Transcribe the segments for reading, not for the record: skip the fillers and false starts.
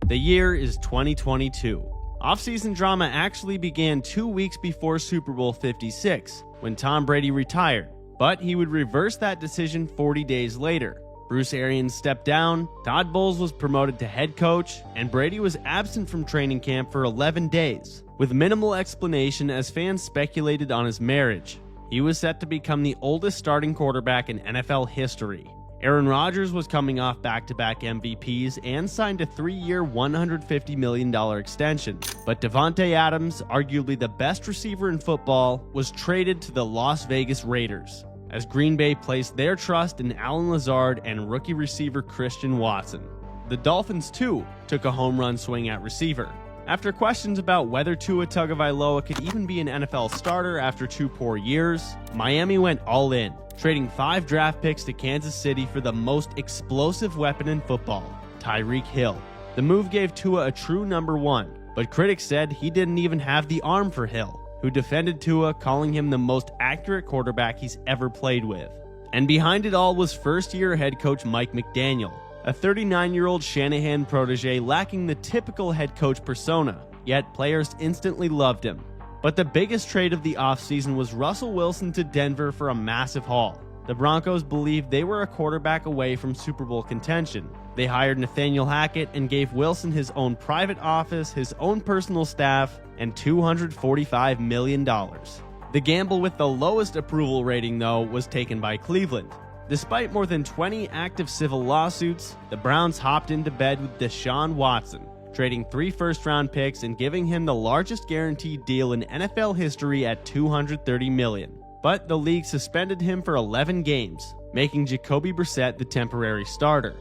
The year is 2022. Off-season drama actually began 2 weeks before Super Bowl 56, when Tom Brady retired, but he would reverse that decision 40 days later. Bruce Arians stepped down, Todd Bowles was promoted to head coach, and Brady was absent from training camp for 11 days, with minimal explanation as fans speculated on his marriage. He was set to become the oldest starting quarterback in NFL history. Aaron Rodgers was coming off back-to-back MVPs and signed a 3-year, $150 million extension. But Davante Adams, arguably the best receiver in football, was traded to the Las Vegas Raiders, as Green Bay placed their trust in Allen Lazard and rookie receiver Christian Watson. The Dolphins, too, took a home run swing at receiver. After questions about whether Tua Tagovailoa could even be an NFL starter after 2 poor years, Miami went all in, trading 5 draft picks to Kansas City for the most explosive weapon in football, Tyreek Hill. The move gave Tua a true number 1, but critics said he didn't even have the arm for Hill, who defended Tua, calling him the most accurate quarterback he's ever played with. And behind it all was first-year head coach Mike McDaniel, a 39-year-old Shanahan protege lacking the typical head coach persona, yet players instantly loved him. But the biggest trade of the offseason was Russell Wilson to Denver for a massive haul. The Broncos believed they were a quarterback away from Super Bowl contention. They hired Nathaniel Hackett and gave Wilson his own private office, his own personal staff, and $245 million. The gamble with the lowest approval rating, though, was taken by Cleveland. Despite more than 20 active civil lawsuits, the Browns hopped into bed with Deshaun Watson, trading 3 first-round picks and giving him the largest guaranteed deal in NFL history at $230 million. But the league suspended him for 11 games, making Jacoby Brissett the temporary starter.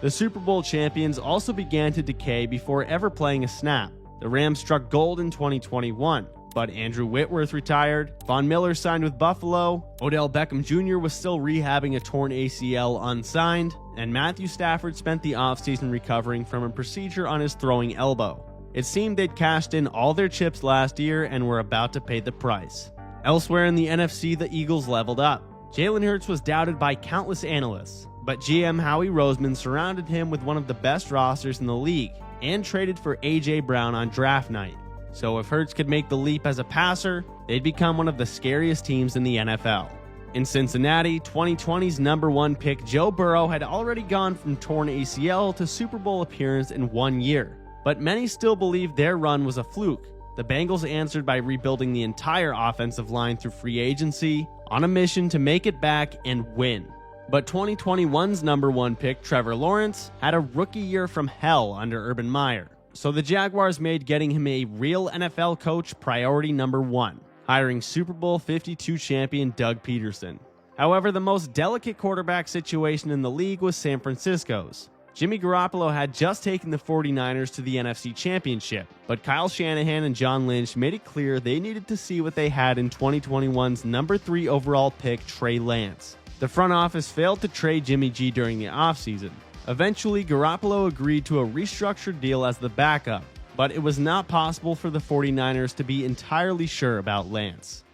The Super Bowl champions also began to decay before ever playing a snap. The Rams struck gold in 2021, but Andrew Whitworth retired, Von Miller signed with Buffalo, Odell Beckham Jr. was still rehabbing a torn ACL unsigned, and Matthew Stafford spent the offseason recovering from a procedure on his throwing elbow. It seemed they'd cashed in all their chips last year and were about to pay the price. Elsewhere in the NFC, the Eagles leveled up. Jalen Hurts was doubted by countless analysts, but GM Howie Roseman surrounded him with one of the best rosters in the league and traded for A.J. Brown on draft night. So if Hurts could make the leap as a passer, they'd become one of the scariest teams in the NFL. In Cincinnati, 2020's number 1 pick Joe Burrow had already gone from torn ACL to Super Bowl appearance in 1 year, but many still believe their run was a fluke. The Bengals answered by rebuilding the entire offensive line through free agency, on a mission to make it back and win. But 2021's number 1 pick Trevor Lawrence had a rookie year from hell under Urban Meyer. So the Jaguars made getting him a real NFL coach priority number 1, hiring Super Bowl 52 champion Doug Peterson. However, the most delicate quarterback situation in the league was San Francisco's. Jimmy Garoppolo had just taken the 49ers to the NFC Championship, but Kyle Shanahan and John Lynch made it clear they needed to see what they had in 2021's number 3 overall pick Trey Lance. The front office failed to trade Jimmy G during the offseason. Eventually, Garoppolo agreed to a restructured deal as the backup, but it was not possible for the 49ers to be entirely sure about Lance.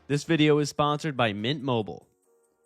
This video is sponsored by Mint Mobile.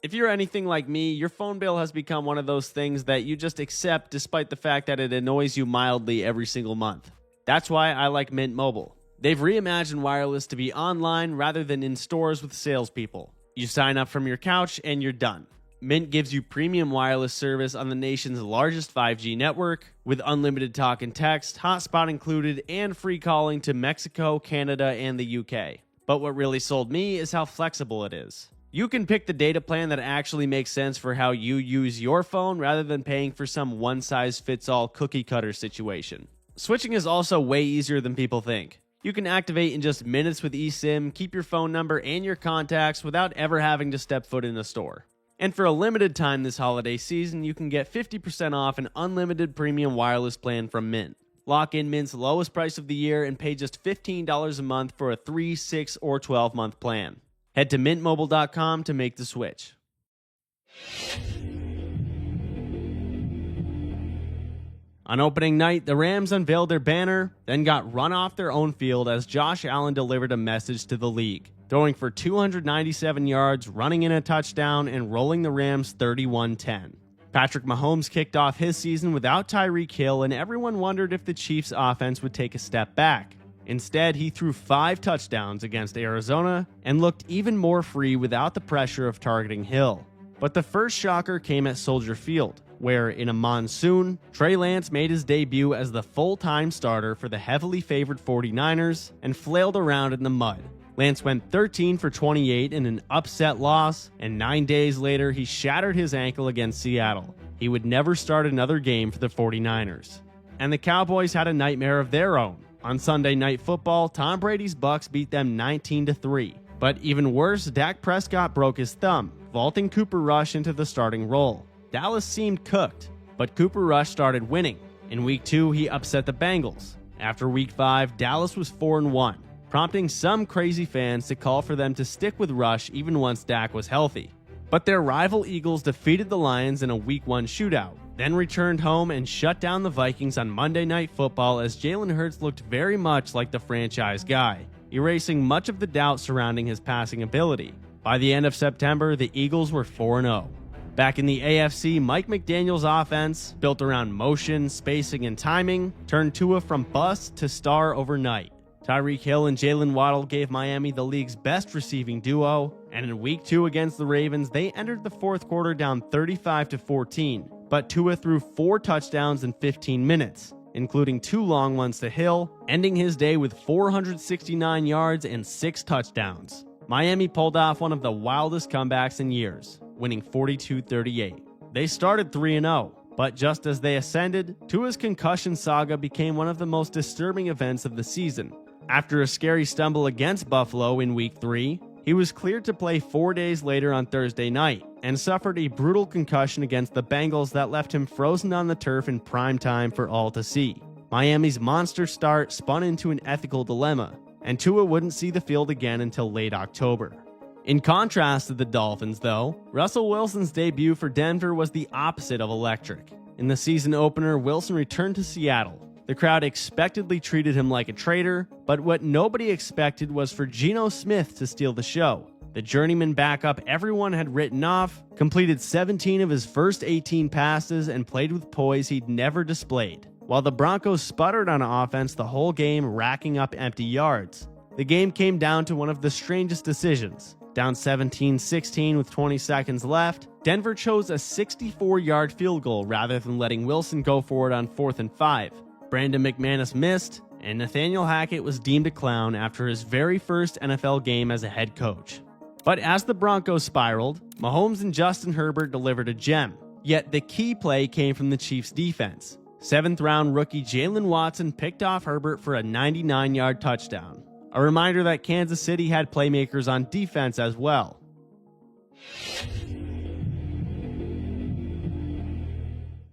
If you're anything like me, your phone bill has become one of those things that you just accept despite the fact that it annoys you mildly every single month. That's why I like Mint Mobile. They've reimagined wireless to be online rather than in stores with salespeople. You sign up from your couch and you're done. Mint gives you premium wireless service on the nation's largest 5G network, with unlimited talk and text, hotspot included, and free calling to Mexico, Canada, and the UK. But what really sold me is how flexible it is. You can pick the data plan that actually makes sense for how you use your phone rather than paying for some one-size-fits-all cookie-cutter situation. Switching is also way easier than people think. You can activate in just minutes with eSIM, keep your phone number and your contacts without ever having to step foot in a store. And for a limited time this holiday season, you can get 50% off an unlimited premium wireless plan from Mint. Lock in Mint's lowest price of the year and pay just $15 a month for a 3, 6, or 12-month plan. Head to mintmobile.com to make the switch. On opening night, the Rams unveiled their banner, then got run off their own field as Josh Allen delivered a message to the league, throwing for 297 yards, running in a touchdown, and rolling the Rams 31-10. Patrick Mahomes kicked off his season without Tyreek Hill, and everyone wondered if the Chiefs' offense would take a step back. Instead, he threw 5 touchdowns against Arizona and looked even more free without the pressure of targeting Hill. But the first shocker came at Soldier Field, where in a monsoon, Trey Lance made his debut as the full-time starter for the heavily favored 49ers and flailed around in the mud. Lance went 13 for 28 in an upset loss, and 9 days later he shattered his ankle against Seattle. He would never start another game for the 49ers. And the Cowboys had a nightmare of their own. On Sunday Night Football, Tom Brady's Bucs beat them 19-3. But even worse, Dak Prescott broke his thumb, vaulting Cooper Rush into the starting role. Dallas seemed cooked, but Cooper Rush started winning. In Week 2, he upset the Bengals. After Week 5, Dallas was 4-1, prompting some crazy fans to call for them to stick with Rush even once Dak was healthy. But their rival Eagles defeated the Lions in a Week 1 shootout, then returned home and shut down the Vikings on Monday Night Football as Jalen Hurts looked very much like the franchise guy, erasing much of the doubt surrounding his passing ability. By the end of September, the Eagles were 4-0. Back in the AFC, Mike McDaniel's offense, built around motion, spacing, and timing, turned Tua from bust to star overnight. Tyreek Hill and Jalen Waddle gave Miami the league's best receiving duo, and in Week 2 against the Ravens, they entered the fourth quarter down 35-14, but Tua threw 4 touchdowns in 15 minutes, including 2 long ones to Hill, ending his day with 469 yards and 6 touchdowns. Miami pulled off one of the wildest comebacks in years, winning 42-38. They started 3-0, but just as they ascended, Tua's concussion saga became one of the most disturbing events of the season. After a scary stumble against Buffalo in Week 3, he was cleared to play 4 days later on Thursday night and suffered a brutal concussion against the Bengals that left him frozen on the turf in prime time for all to see. Miami's monster start spun into an ethical dilemma, and Tua wouldn't see the field again until late October. In contrast to the Dolphins, though, Russell Wilson's debut for Denver was the opposite of electric. In the season opener, Wilson returned to Seattle. The crowd expectedly treated him like a traitor, but what nobody expected was for Geno Smith to steal the show. The journeyman backup everyone had written off completed 17 of his first 18 passes and played with poise he'd never displayed, while the Broncos sputtered on offense the whole game, racking up empty yards. The game came down to one of the strangest decisions. Down 17-16 with 20 seconds left, Denver chose a 64-yard field goal rather than letting Wilson go for it on 4th and 5. Brandon McManus missed, and Nathaniel Hackett was deemed a clown after his very first NFL game as a head coach. But as the Broncos spiraled, Mahomes and Justin Herbert delivered a gem. Yet the key play came from the Chiefs' defense. 7th-round rookie Jalen Watson picked off Herbert for a 99-yard touchdown. A reminder that Kansas City had playmakers on defense as well.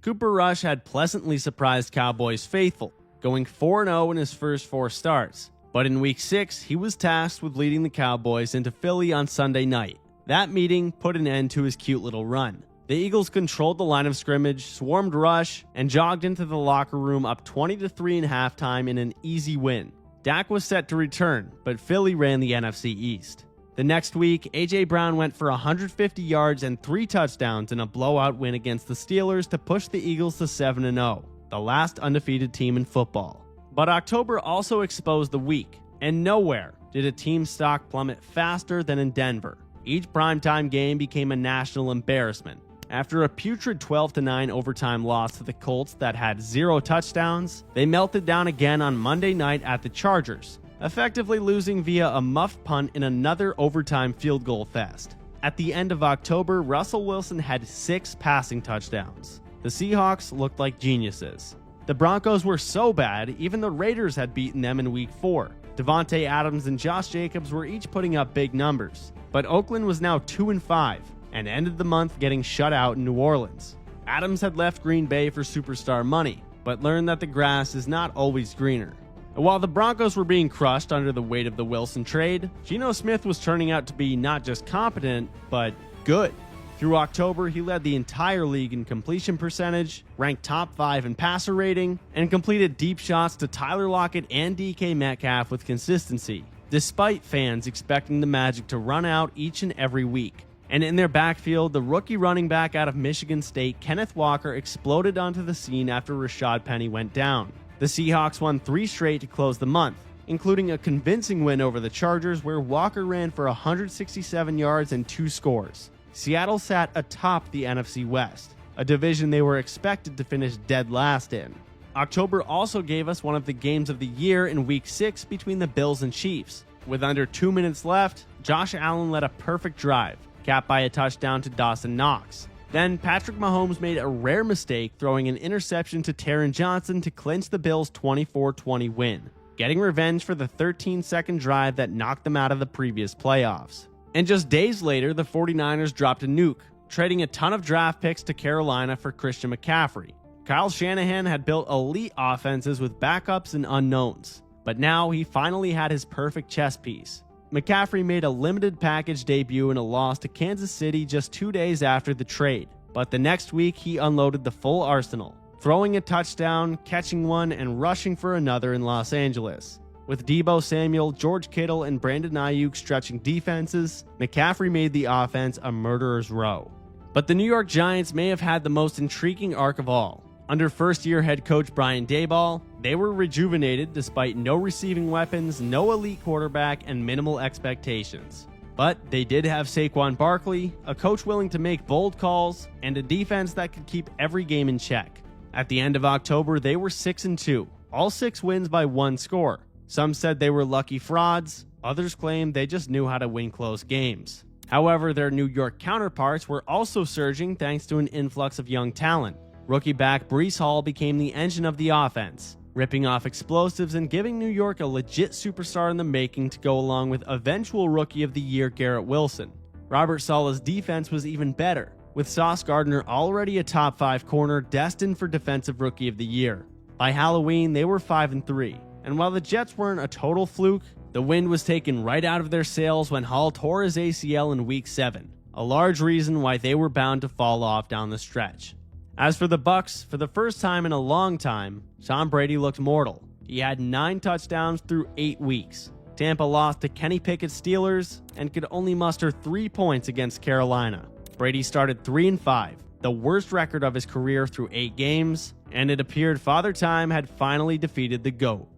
Cooper Rush had pleasantly surprised Cowboys faithful, going 4-0 in his first 4 starts. But in Week 6, he was tasked with leading the Cowboys into Philly on Sunday night. That meeting put an end to his cute little run. The Eagles controlled the line of scrimmage, swarmed Rush, and jogged into the locker room up 20-3 in halftime in an easy win. Dak was set to return, but Philly ran the NFC East. The next week, A.J. Brown went for 150 yards and 3 touchdowns in a blowout win against the Steelers to push the Eagles to 7-0, the last undefeated team in football. But October also exposed the weak, and nowhere did a team's stock plummet faster than in Denver. Each primetime game became a national embarrassment. After a putrid 12-9 overtime loss to the Colts that had 0 touchdowns, they melted down again on Monday night at the Chargers, effectively losing via a muffed punt in another overtime field goal fest. At the end of October, Russell Wilson had 6 passing touchdowns. The Seahawks looked like geniuses. The Broncos were so bad, even the Raiders had beaten them in Week 4. Devontae Adams and Josh Jacobs were each putting up big numbers, but Oakland was now 2-5. And ended the month getting shut out in New Orleans. Adams had left Green Bay for superstar money, but learned that the grass is not always greener. And while the Broncos were being crushed under the weight of the Wilson trade, Geno Smith was turning out to be not just competent, but good. Through October, he led the entire league in completion percentage, ranked top 5 in passer rating, and completed deep shots to Tyler Lockett and DK Metcalf with consistency, despite fans expecting the magic to run out each and every week. And in their backfield, the rookie running back out of Michigan State, Kenneth Walker, exploded onto the scene after Rashad Penny went down. The Seahawks won 3 straight to close the month, including a convincing win over the Chargers where Walker ran for 167 yards and 2 scores. Seattle sat atop the NFC West, a division they were expected to finish dead last in. October also gave us one of the games of the year in Week 6 between the Bills and Chiefs. With under 2 minutes left, Josh Allen led a perfect drive, capped by a touchdown to Dawson Knox. Then Patrick Mahomes made a rare mistake, throwing an interception to Taron Johnson to clinch the Bills' 24-20 win, getting revenge for the 13-second drive that knocked them out of the previous playoffs. And just days later, the 49ers dropped a nuke, trading a ton of draft picks to Carolina for Christian McCaffrey. Kyle Shanahan had built elite offenses with backups and unknowns, but now he finally had his perfect chess piece. McCaffrey made a limited package debut in a loss to Kansas City just 2 days after the trade, but the next week he unloaded the full arsenal, throwing a touchdown, catching one, and rushing for another in Los Angeles. With Deebo Samuel, George Kittle, and Brandon Ayuk stretching defenses, McCaffrey made the offense a murderer's row. But the New York Giants may have had the most intriguing arc of all. Under first-year head coach Brian Daboll, they were rejuvenated despite no receiving weapons, no elite quarterback, and minimal expectations. But they did have Saquon Barkley, a coach willing to make bold calls, and a defense that could keep every game in check. At the end of October, they were 6-2, all 6 wins by 1 score. Some said they were lucky frauds, others claimed they just knew how to win close games. However, their New York counterparts were also surging thanks to an influx of young talent. Rookie back Breece Hall became the engine of the offense, ripping off explosives and giving New York a legit superstar in the making to go along with eventual Rookie of the Year Garrett Wilson. Robert Saleh's defense was even better, with Sauce Gardner already a top 5 corner destined for Defensive Rookie of the Year. By Halloween, they were 5-3, and while the Jets weren't a total fluke, the wind was taken right out of their sails when Hall tore his ACL in Week 7, a large reason why they were bound to fall off down the stretch. As for the Bucs, for the first time in a long time, Tom Brady looked mortal. He had 9 touchdowns through 8 weeks. Tampa lost to Kenny Pickett's Steelers and could only muster 3 points against Carolina. Brady started 3-5, the worst record of his career through 8 games, and it appeared Father Time had finally defeated the GOAT.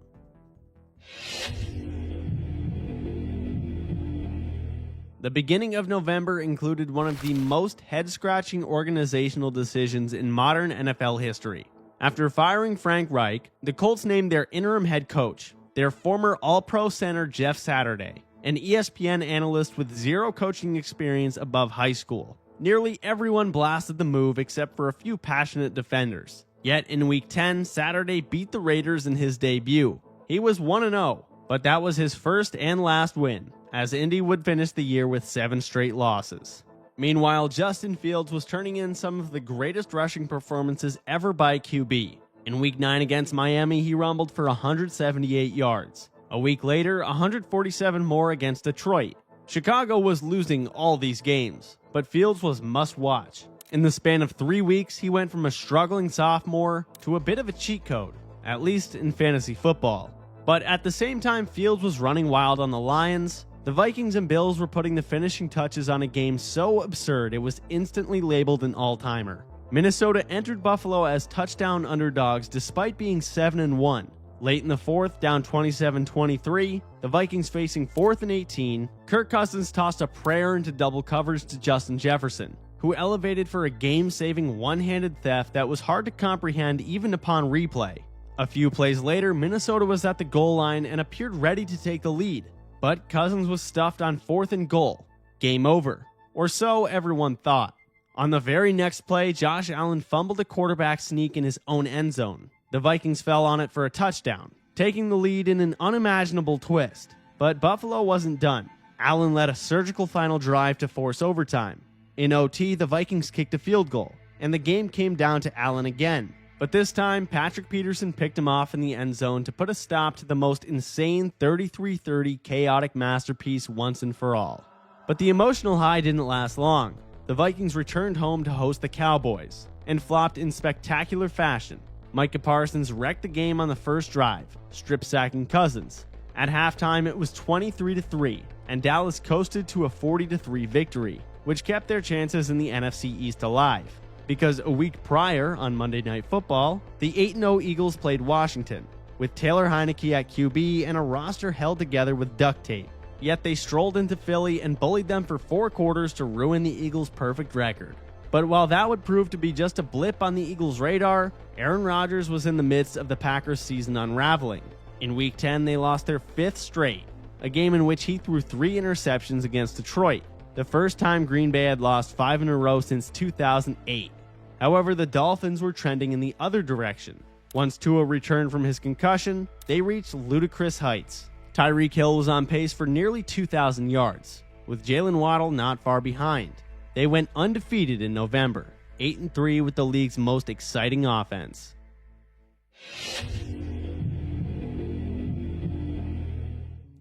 The beginning of November included one of the most head-scratching organizational decisions in modern NFL history. After firing Frank Reich, the Colts named their interim head coach, their former All-Pro center Jeff Saturday, an ESPN analyst with 0 coaching experience above high school. Nearly everyone blasted the move except for a few passionate defenders. Yet in Week 10, Saturday beat the Raiders in his debut. He was 1-0, but that was his first and last win, as Indy would finish the year with 7 straight losses. Meanwhile, Justin Fields was turning in some of the greatest rushing performances ever by QB. In Week 9 against Miami, he rumbled for 178 yards. A week later, 147 more against Detroit. Chicago was losing all these games, but Fields was must-watch. In the span of 3 weeks, he went from a struggling sophomore to a bit of a cheat code, at least in fantasy football. But at the same time Fields was running wild on the Lions, the Vikings and Bills were putting the finishing touches on a game so absurd it was instantly labeled an all-timer. Minnesota entered Buffalo as touchdown underdogs despite being 7-1. Late in the 4th, down 27-23, the Vikings facing 4th and 18, Kirk Cousins tossed a prayer into double coverage to Justin Jefferson, who elevated for a game-saving one-handed theft that was hard to comprehend even upon replay. A few plays later, Minnesota was at the goal line and appeared ready to take the lead, but Cousins was stuffed on 4th and goal. Game over. Or so everyone thought. On the very next play, Josh Allen fumbled a quarterback sneak in his own end zone. The Vikings fell on it for a touchdown, taking the lead in an unimaginable twist. But Buffalo wasn't done. Allen led a surgical final drive to force overtime. In OT, the Vikings kicked a field goal, and the game came down to Allen again. But this time, Patrick Peterson picked him off in the end zone to put a stop to the most insane 33-30 chaotic masterpiece once and for all. But the emotional high didn't last long. The Vikings returned home to host the Cowboys, and flopped in spectacular fashion. Micah Parsons wrecked the game on the first drive, strip-sacking Cousins. At halftime, it was 23-3, and Dallas coasted to a 40-3 victory. which kept their chances in the NFC East alive. Because a week prior, on Monday Night Football, the 8-0 Eagles played Washington, with Taylor Heineke at QB and a roster held together with duct tape. Yet they strolled into Philly and bullied them for 4 quarters to ruin the Eagles' perfect record. But while that would prove to be just a blip on the Eagles' radar, Aaron Rodgers was in the midst of the Packers' season unraveling. In Week 10, they lost their 5th straight, a game in which he threw 3 interceptions against Detroit, the first time Green Bay had lost 5 in a row since 2008. However, the Dolphins were trending in the other direction. Once Tua returned from his concussion, they reached ludicrous heights. Tyreek Hill was on pace for nearly 2,000 yards, with Jalen Waddle not far behind. They went undefeated in November, 8-3 with the league's most exciting offense.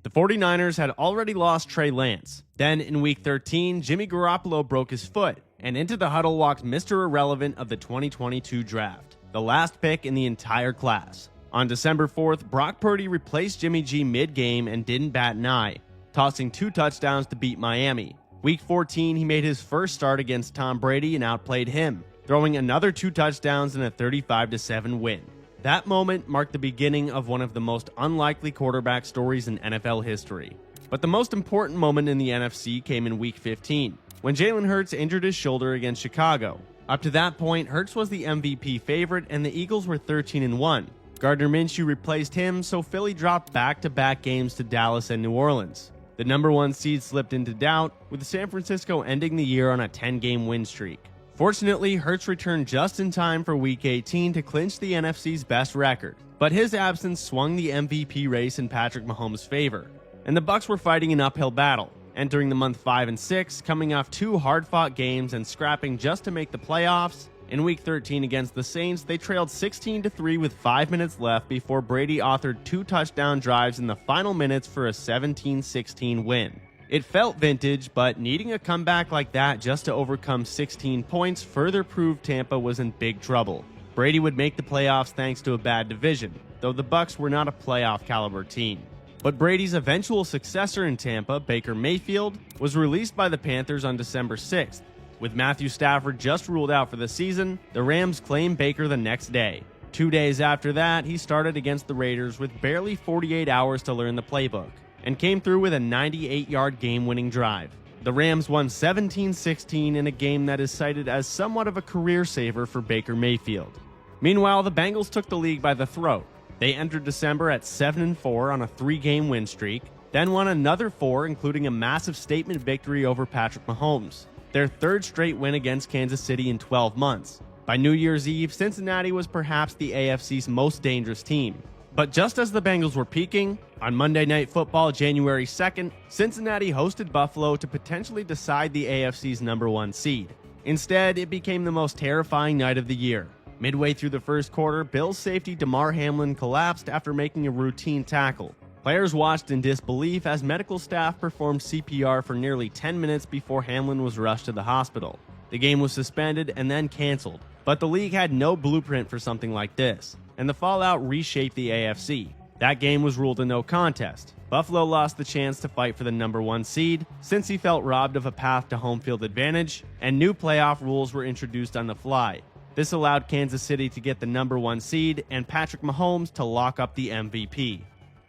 The 49ers had already lost Trey Lance. Then in Week 13, Jimmy Garoppolo broke his foot, and into the huddle walked Mr. Irrelevant of the 2022 draft, the last pick in the entire class. On December 4th, Brock Purdy replaced Jimmy G mid-game and didn't bat an eye, tossing 2 touchdowns to beat Miami. Week 14, he made his first start against Tom Brady and outplayed him, throwing another 2 touchdowns in a 35-7 win. That moment marked the beginning of one of the most unlikely quarterback stories in NFL history. But the most important moment in the NFC came in Week 15, when Jalen Hurts injured his shoulder against Chicago. Up to that point, Hurts was the MVP favorite and the Eagles were 13-1. Gardner Minshew replaced him, so Philly dropped back-to-back games to Dallas and New Orleans. The number 1 seed slipped into doubt, with San Francisco ending the year on a 10-game win streak. Fortunately, Hurts returned just in time for Week 18 to clinch the NFC's best record, but his absence swung the MVP race in Patrick Mahomes' favor, and the Bucs were fighting an uphill battle, entering the month 5 and 6, coming off 2 hard-fought games and scrapping just to make the playoffs. In Week 13 against the Saints, they trailed 16-3 with 5 minutes left before Brady authored 2 touchdown drives in the final minutes for a 17-16 win. It felt vintage, but needing a comeback like that just to overcome 16 points further proved Tampa was in big trouble. Brady would make the playoffs thanks to a bad division, though the Bucs were not a playoff caliber team. But Brady's eventual successor in Tampa, Baker Mayfield, was released by the Panthers on December 6th. With Matthew Stafford just ruled out for the season, the Rams claimed Baker the next day. 2 days after that, he started against the Raiders with barely 48 hours to learn the playbook, and came through with a 98-yard game-winning drive. The Rams won 17-16 in a game that is cited as somewhat of a career saver for Baker Mayfield. Meanwhile, the Bengals took the league by the throat. They entered December at 7-4 on a 3-game win streak, then won another 4, including a massive statement victory over Patrick Mahomes, their 3rd straight win against Kansas City in 12 months. By New Year's Eve, Cincinnati was perhaps the AFC's most dangerous team. But just as the Bengals were peaking, on Monday Night Football January 2nd, Cincinnati hosted Buffalo to potentially decide the AFC's number 1 seed. Instead, it became the most terrifying night of the year. Midway through the first quarter, Bills safety Damar Hamlin collapsed after making a routine tackle. Players watched in disbelief as medical staff performed CPR for nearly 10 minutes before Hamlin was rushed to the hospital. The game was suspended and then canceled, but the league had no blueprint for something like this, and the fallout reshaped the AFC. That game was ruled a no contest. Buffalo lost the chance to fight for the number 1 seed since he felt robbed of a path to home field advantage, and new playoff rules were introduced on the fly. This allowed Kansas City to get the number 1 seed and Patrick Mahomes to lock up the MVP.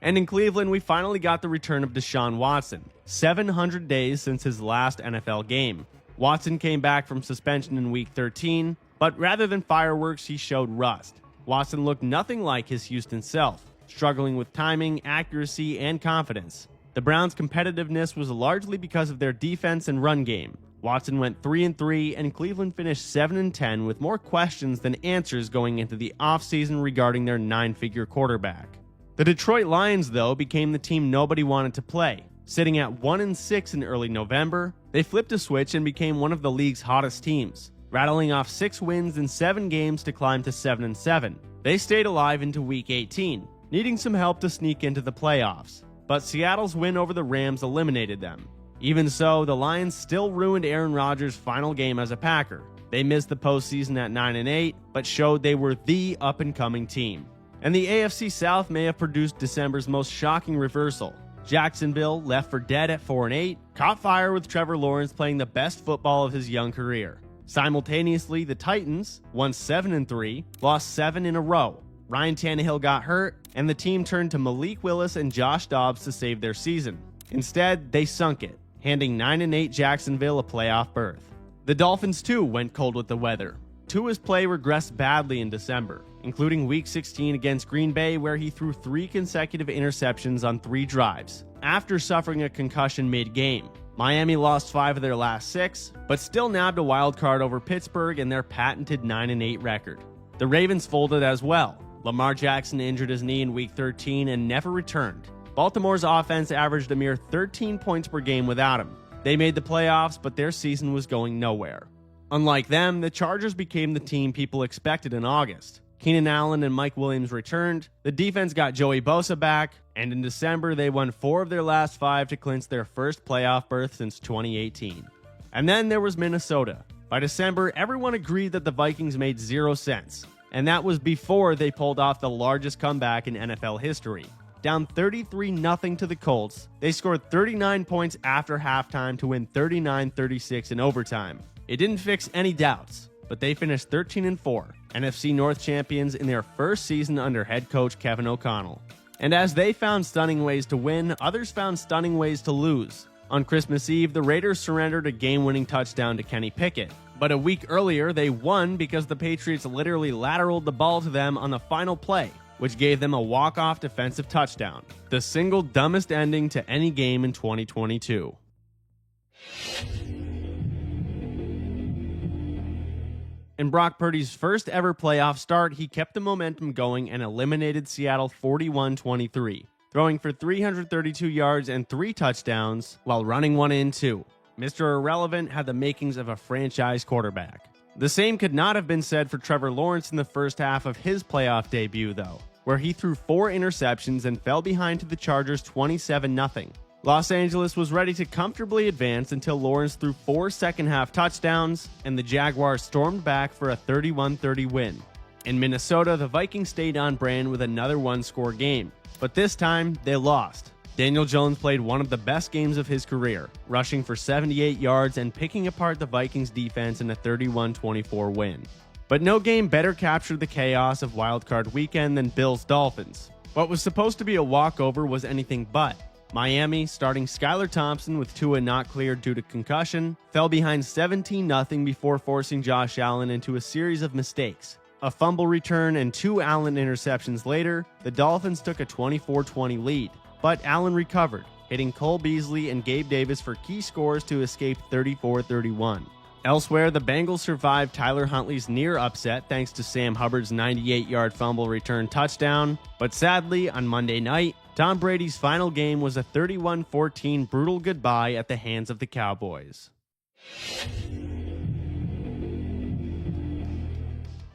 And in Cleveland, we finally got the return of Deshaun Watson, 700 days since his last NFL game. Watson came back from suspension in Week 13, but rather than fireworks, he showed rust. Watson looked nothing like his Houston self, struggling with timing, accuracy, and confidence. The Browns' competitiveness was largely because of their defense and run game. Watson went 3-3, and Cleveland finished 7-10 with more questions than answers going into the offseason regarding their 9-figure quarterback. The Detroit Lions, though, became the team nobody wanted to play. Sitting at 1-6 in early November, they flipped a switch and became one of the league's hottest teams, rattling off 6 wins in 7 games to climb to 7-7. They stayed alive into Week 18, needing some help to sneak into the playoffs, but Seattle's win over the Rams eliminated them. Even so, the Lions still ruined Aaron Rodgers' final game as a Packer. They missed the postseason at 9-8, but showed they were the up-and-coming team. And the AFC South may have produced December's most shocking reversal. Jacksonville, left for dead at 4-8, caught fire with Trevor Lawrence playing the best football of his young career. Simultaneously, the Titans won 7-3, lost 7 in a row. Ryan Tannehill got hurt, and the team turned to Malik Willis and Josh Dobbs to save their season. Instead, they sunk it, handing 9-8 Jacksonville a playoff berth. The Dolphins too went cold with the weather. Tua's play regressed badly in December, including Week 16 against Green Bay, where he threw 3 consecutive interceptions on 3 drives, after suffering a concussion mid-game. Miami lost 5 of their last 6, but still nabbed a wild card over Pittsburgh in their patented 9-8 record. The Ravens folded as well. Lamar Jackson injured his knee in Week 13 and never returned. Baltimore's offense averaged a mere 13 points per game without him. They made the playoffs, but their season was going nowhere. Unlike them, the Chargers became the team people expected in August. Keenan Allen and Mike Williams returned, the defense got Joey Bosa back, and in December they won 4 of their last 5 to clinch their first playoff berth since 2018. And then there was Minnesota. By December, everyone agreed that the Vikings made 0 sense, and that was before they pulled off the largest comeback in NFL history. Down 33-0 to the Colts, they scored 39 points after halftime to win 39-36 in overtime. It didn't fix any doubts, but they finished 13-4, NFC North champions in their first season under head coach Kevin O'Connell. And as they found stunning ways to win, others found stunning ways to lose. On Christmas Eve, the Raiders surrendered a game-winning touchdown to Kenny Pickett. But a week earlier, they won because the Patriots literally lateraled the ball to them on the final play, which gave them a walk-off defensive touchdown, the single dumbest ending to any game in 2022. In Brock Purdy's first ever playoff start, he kept the momentum going and eliminated Seattle 41-23, throwing for 332 yards and 3 touchdowns while running 1 in 2. Mr. Irrelevant had the makings of a franchise quarterback. The same could not have been said for Trevor Lawrence in the first half of his playoff debut, though, where he threw 4 interceptions and fell behind to the Chargers 27-0. Los Angeles was ready to comfortably advance until Lawrence threw 4 second-half touchdowns, and the Jaguars stormed back for a 31-30 win. In Minnesota, the Vikings stayed on brand with another one-score game, but this time they lost. Daniel Jones played one of the best games of his career, rushing for 78 yards and picking apart the Vikings defense in a 31-24 win. But no game better captured the chaos of Wild Card Weekend than Bills-Dolphins. What was supposed to be a walkover was anything but. Miami, starting Skylar Thompson with Tua not cleared due to concussion, fell behind 17-0 before forcing Josh Allen into a series of mistakes. A fumble return and 2 Allen interceptions later, the Dolphins took a 24-20 lead. But Allen recovered, hitting Cole Beasley and Gabe Davis for key scores to escape 34-31. Elsewhere, the Bengals survived Tyler Huntley's near upset thanks to Sam Hubbard's 98-yard fumble return touchdown. But sadly, on Monday night, Tom Brady's final game was a 31-14 brutal goodbye at the hands of the Cowboys.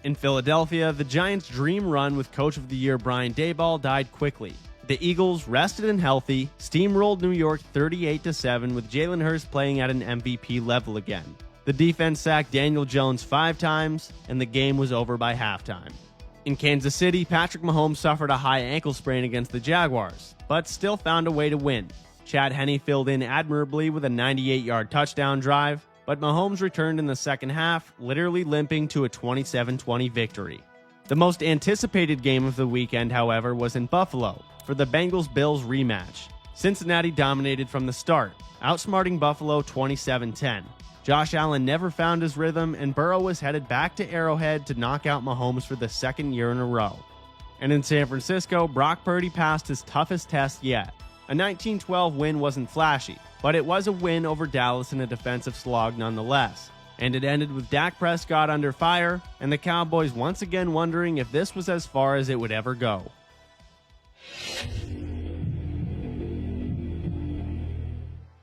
In Philadelphia, the Giants' dream run with Coach of the Year Brian Daboll died quickly. The Eagles, rested and healthy, steamrolled New York 38-7 with Jalen Hurts playing at an MVP level again. The defense sacked Daniel Jones 5 times, and the game was over by halftime. In Kansas City, Patrick Mahomes suffered a high ankle sprain against the Jaguars, but still found a way to win. Chad Henne filled in admirably with a 98-yard touchdown drive, but Mahomes returned in the second half, literally limping to a 27-20 victory. The most anticipated game of the weekend, however, was in Buffalo for the Bengals-Bills rematch. Cincinnati dominated from the start, outsmarting Buffalo 27-10. Josh Allen never found his rhythm, and Burrow was headed back to Arrowhead to knock out Mahomes for the second year in a row. And in San Francisco, Brock Purdy passed his toughest test yet. A 19-12 win wasn't flashy, but it was a win over Dallas in a defensive slog nonetheless. And it ended with Dak Prescott under fire, and the Cowboys once again wondering if this was as far as it would ever go.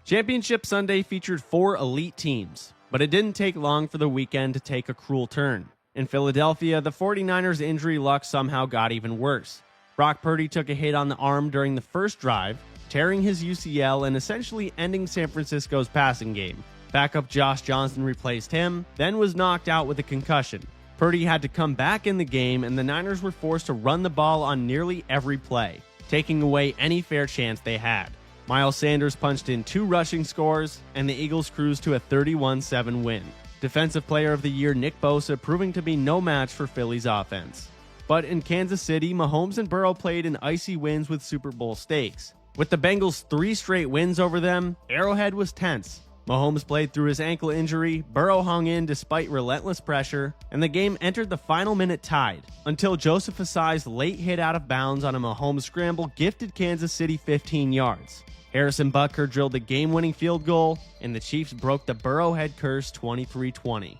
Championship Sunday featured 4 elite teams, but it didn't take long for the weekend to take a cruel turn. In Philadelphia, the 49ers' injury luck somehow got even worse. Brock Purdy took a hit on the arm during the first drive, tearing his UCL and essentially ending San Francisco's passing game. Backup Josh Johnson replaced him, then was knocked out with a concussion. Purdy had to come back in the game, and the Niners were forced to run the ball on nearly every play, taking away any fair chance they had. Miles Sanders punched in 2 rushing scores, and the Eagles cruised to a 31-7 win. Defensive Player of the Year Nick Bosa proving to be no match for Philly's offense. But in Kansas City, Mahomes and Burrow played in icy wins with Super Bowl stakes. With the Bengals' 3 straight wins over them, Arrowhead was tense. Mahomes played through his ankle injury, Burrow hung in despite relentless pressure, and the game entered the final minute tied, until Joseph Asai's late hit out of bounds on a Mahomes scramble gifted Kansas City 15 yards. Harrison Butker drilled the game-winning field goal, and the Chiefs broke the Burrowhead curse 23-20.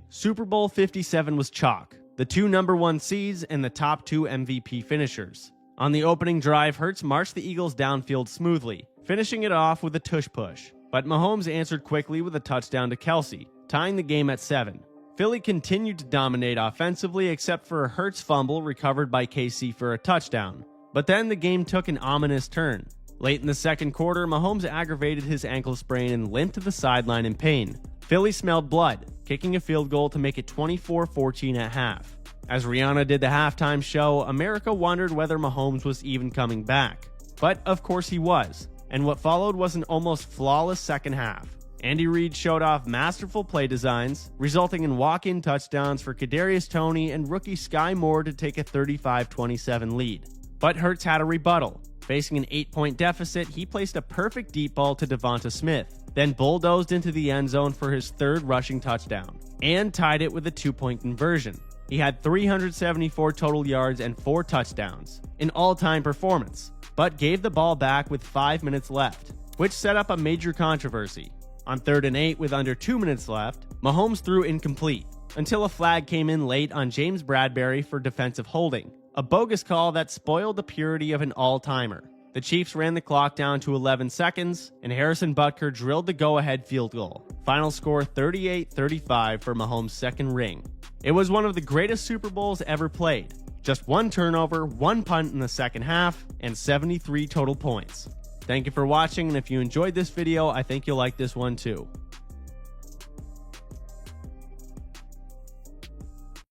Super Bowl 57 was chalk, the 2 number 1 seeds and the top 2 MVP finishers. On the opening drive, Hurts marched the Eagles downfield smoothly, finishing it off with a tush push. But Mahomes answered quickly with a touchdown to Kelsey, tying the game at 7. Philly continued to dominate offensively except for a Hurts fumble recovered by KC for a touchdown. But then the game took an ominous turn. Late in the second quarter, Mahomes aggravated his ankle sprain and limped to the sideline in pain. Philly smelled blood, kicking a field goal to make it 24-14 at half. As Rihanna did the halftime show, America wondered whether Mahomes was even coming back. But of course he was, and what followed was an almost flawless second half. Andy Reid showed off masterful play designs, resulting in walk-in touchdowns for Kadarius Toney and rookie Sky Moore to take a 35-27 lead. But Hurts had a rebuttal. Facing an 8-point deficit, he placed a perfect deep ball to Devonta Smith, then bulldozed into the end zone for his 3rd rushing touchdown, and tied it with a 2-point conversion. He had 374 total yards and 4 touchdowns, an all-time performance, but gave the ball back with 5 minutes left, which set up a major controversy. On 3rd and 8 with under 2 minutes left, Mahomes threw incomplete, until a flag came in late on James Bradbury for defensive holding, a bogus call that spoiled the purity of an all-timer. The Chiefs ran the clock down to 11 seconds, and Harrison Butker drilled the go-ahead field goal. Final score 38-35 for Mahomes' 2nd ring. It was one of the greatest Super Bowls ever played. Just 1 turnover, 1 punt in the second half, and 73 total points. Thank you for watching, and if you enjoyed this video, I think you'll like this one too.